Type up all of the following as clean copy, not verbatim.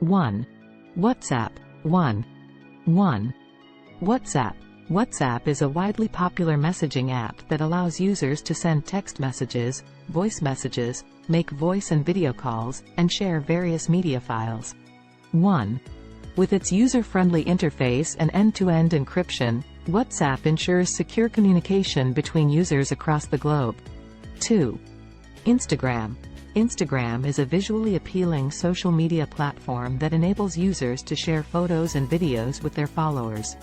1. WhatsApp. 1. WhatsApp. WhatsApp is a widely popular messaging app that allows users to send text messages, voice messages, make voice and video calls, and share various media files. 1. With its user-friendly interface and end-to-end encryption, WhatsApp ensures secure communication between users across the globe. 2. Instagram. Instagram is a visually appealing social media platform that enables users to share photos and videos with their followers.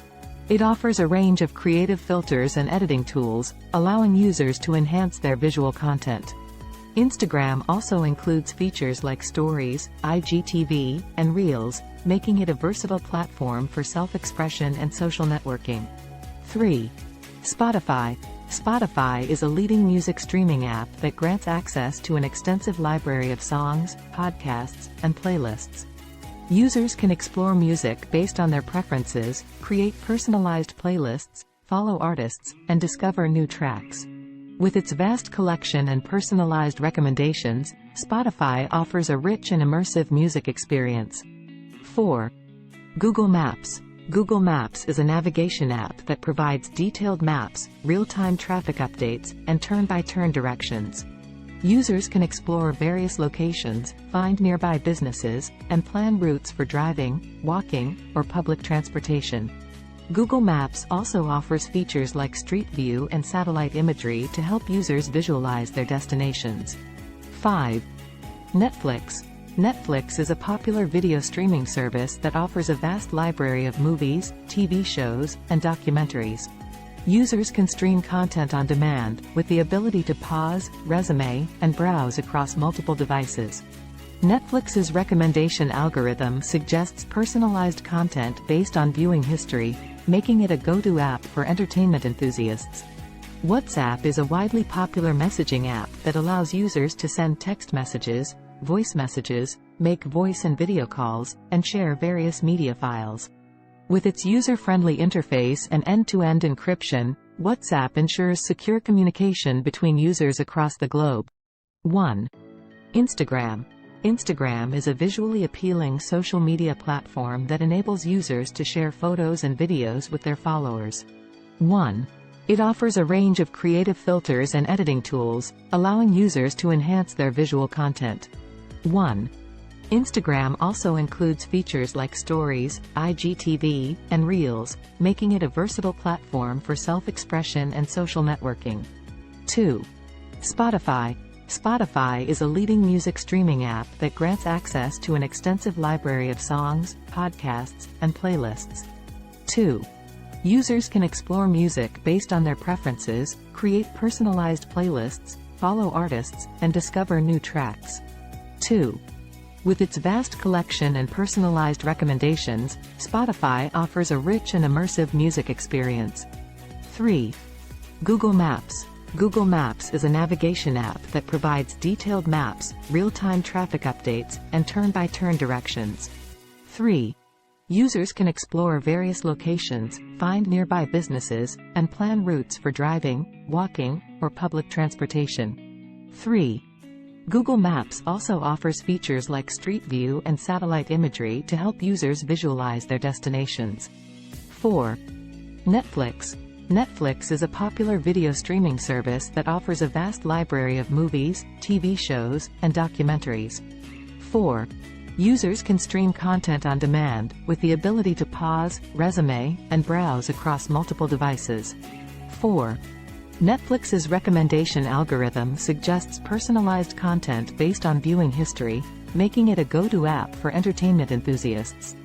It offers a range of creative filters and editing tools, allowing users to enhance their visual content. Instagram also includes features like Stories, IGTV, and Reels, making it a versatile platform for self-expression and social networking. 3. Spotify. Spotify is a leading music streaming app that grants access to an extensive library of songs, podcasts, and playlists. Users can explore music based on their preferences, create personalized playlists, follow artists, and discover new tracks. With its vast collection and personalized recommendations, Spotify offers a rich and immersive music experience. 4. Google Maps. Google Maps is a navigation app that provides detailed maps, real-time traffic updates, and turn-by-turn directions. Users can explore various locations, find nearby businesses, and plan routes for driving, walking, or public transportation. Google Maps also offers features like Street View and satellite imagery to help users visualize their destinations. 5. Netflix. Netflix is a popular video streaming service that offers a vast library of movies, TV shows, and documentaries. Users can stream content on demand, with the ability to pause, resume, and browse across multiple devices. Netflix's recommendation algorithm suggests personalized content based on viewing history, making it a go-to app for entertainment enthusiasts. WhatsApp is a widely popular messaging app that allows users to send text messages, voice messages, make voice and video calls, and share various media files. With its user-friendly interface and end-to-end encryption, WhatsApp ensures secure communication between users across the globe. 1. Instagram. Instagram is a visually appealing social media platform that enables users to share photos and videos with their followers. 1. It offers a range of creative filters and editing tools, allowing users to enhance their visual content. 1. Instagram also includes features like Stories, IGTV, and Reels, making it a versatile platform for self-expression and social networking. 2. Spotify. Spotify is a leading music streaming app that grants access to an extensive library of songs, podcasts, and playlists. 2. Users can explore music based on their preferences, create personalized playlists, follow artists, and discover new tracks. 2. With its vast collection and personalized recommendations, Spotify offers a rich and immersive music experience. 3. Google Maps. Google Maps is a navigation app that provides detailed maps, real-time traffic updates, and turn-by-turn directions. 3. Users can explore various locations, find nearby businesses, and plan routes for driving, walking, or public transportation. 3. Google Maps also offers features like Street View and satellite imagery to help users visualize their destinations. 4. Netflix. Netflix is a popular video streaming service that offers a vast library of movies, TV shows, and documentaries. 4. Users can stream content on demand, with the ability to pause, resume, and browse across multiple devices. 4. Netflix's recommendation algorithm suggests personalized content based on viewing history, making it a go-to app for entertainment enthusiasts.